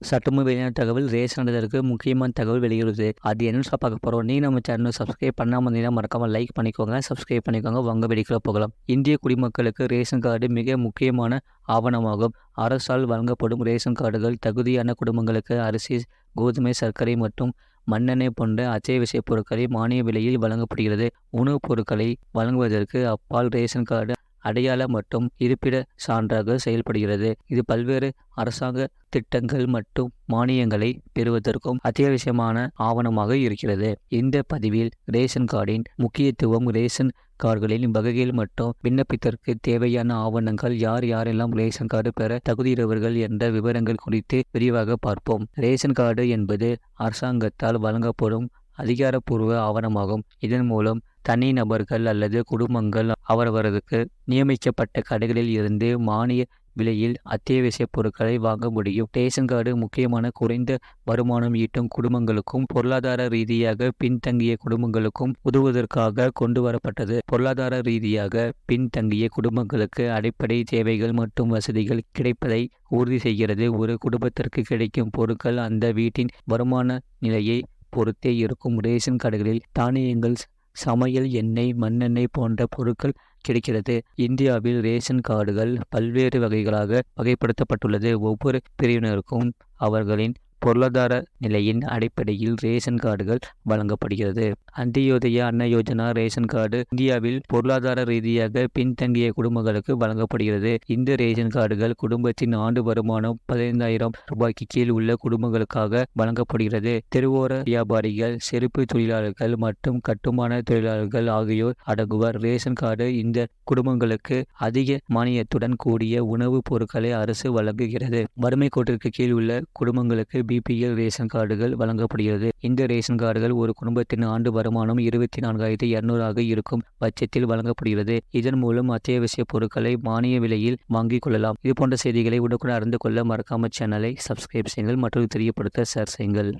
சட்டமும் வெளியான தகவல் ரேஷன் அடைதலுக்கு முக்கியமான தகவல் வெளியிடுது. அது என்னன்னு பார்க்க போகிறோம். நீ நம்ம சேனல் சப்ஸ்கிரைப் பண்ணாமல் இருந்தீங்கன்னா மறக்காம லைக் பண்ணிக்கோங்க, சப்ஸ்கிரைப் பண்ணிக்கோங்க. வாங்க வெடிக்கல போகலாம். இந்திய குடிமக்களுக்கு ரேஷன் கார்டு மிக முக்கியமான ஆவணமாகும். அரசால் வழங்கப்படும் ரேஷன் கார்டுகள் தகுதியான குடும்பங்களுக்கு அரிசி, கோதுமை, சர்க்கரை மற்றும் மண்ணெண்ணெய் போன்ற அத்தியாவசிய பொருட்களை மானிய விலையில் வழங்கப்படுகிறது. உணவுப் பொருட்களை வழங்குவதற்கு அப்பால் ரேஷன் கார்டு அடையாள மற்றும் இருப்பிட சான்றாக செயல்படுகிறது. இது பல்வேறு அரசாங்க திட்டங்கள் மற்றும் மானியங்களை பெறுவதற்கும் அத்தியாவசியமான ஆவணமாக இருக்கிறது. இந்த பதிவில் ரேஷன் கார்டின் முக்கியத்துவம், ரேஷன் கார்டுகளின் வகைகள் மற்றும் விண்ணப்பித்தற்கு தேவையான ஆவணங்கள், யார் யாரெல்லாம் ரேஷன் கார்டு பெற தகுதியுடையவர்கள் என்ற விவரங்கள் குறித்து விரிவாக பார்ப்போம். ரேஷன் கார்டு என்பது அரசாங்கத்தால் வழங்கப்படும் அதிகாரப்பூர்வ ஆவணமாகும். இதன் மூலம் தனி நபர்கள் அல்லது குடும்பங்கள் அவரவருக்கு நியமிக்கப்பட்ட கடைகளில் இருந்து மானிய விலையில் அத்தியாவசிய பொருட்களை வாங்க முடியும். ரேஷன் கார்டு முக்கியமான குறைந்த வருமானம் ஈட்டும் குடும்பங்களுக்கும் பொருளாதார ரீதியாக பின்தங்கிய குடும்பங்களுக்கும் உதவுவதற்காக கொண்டு வரப்பட்டது. பொருளாதார ரீதியாக பின்தங்கிய குடும்பங்களுக்கு அடிப்படை தேவைகள் மற்றும் வசதிகள் கிடைப்பதை உறுதி செய்கிறது. ஒரு குடும்பத்திற்கு கிடைக்கும் பொருட்கள் அந்த வீட்டின் வருமான நிலையை பொறுத்தே இருக்கும். ரேஷன் கடைகளில் தானியங்கள், சமையல் எண்ணெய், மண்ணெண்ணெய் போன்ற பொருட்கள் கிடைக்கிறது. இந்தியாவில் ரேஷன் கார்டுகள் பல்வேறு வகைகளாக வகைப்படுத்தப்பட்டுள்ளது. ஒவ்வொரு பிரிவினருக்கும் அவர்களின் பொருளாதார நிலையின் அடிப்படையில் ரேஷன் கார்டுகள் வழங்கப்படுகிறது. அந்தியோதயா அன்ன யோஜனா ரேஷன் கார்டு இந்தியாவில் பொருளாதார ரீதியாக பின்தங்கிய குடும்பங்களுக்கு வழங்கப்படுகிறது. இந்த ரேஷன் கார்டுகள் குடும்பத்தின் ஆண்டு வருமானம் 15,000 ரூபாய்க்கு கீழ் உள்ள குடும்பங்களுக்காக வழங்கப்படுகிறது. தெருவோர வியாபாரிகள், செருப்பு தொழிலாளர்கள் மற்றும் கட்டுமான தொழிலாளர்கள் ஆகியோர் அடங்குவர். ரேஷன் கார்டு இந்த குடும்பங்களுக்கு அதிக மானியத்துடன் கூடிய உணவுப் பொருட்களை அரசு வழங்குகிறது. வறுமை கோட்டிற்கு கீழ் உள்ள குடும்பங்களுக்கு BPL ரேஷன் கார்டுகள் வழங்கப்படுகிறது. இந்த ரேஷன் கார்டுகள் ஒரு குடும்பத்தின் ஆண்டு வருமானம் 24,200 இருக்கும் பட்சத்தில் வழங்கப்படுகிறது. இதன் மூலம் அத்தியாவசிய பொருட்களை மானிய விலையில் வாங்கிக் கொள்ளலாம். இது போன்ற செய்திகளை உடனுக்குடன் அறிந்து கொள்ள மறக்காம சேனலை சப்ஸ்கிரைப் செய்யுங்கள் மற்றும் தெரியப்படுத்த ஷேர் செய்யுங்கள்.